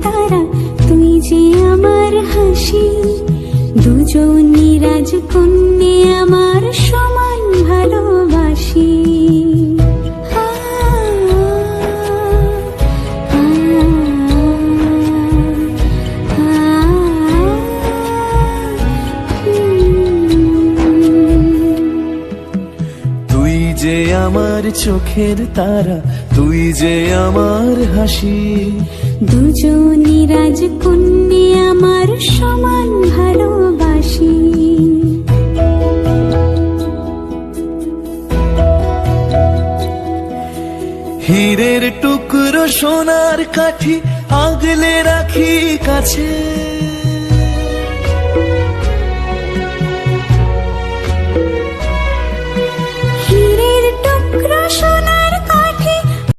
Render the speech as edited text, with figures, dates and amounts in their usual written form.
তারা, তুই যে আমার হাসি। দুজনই রাজকন্যে আমার সমান ভালোবাসি। তুই যে আমার চোখের তারা, তুই যে আমার হাসি। দুজনই রাজকন্যে আমার সমান ভালোবাসি। হীরের টুকরো সোনার কাঠি আগলে রাখি কাছে। হীরের টুকরো সোনার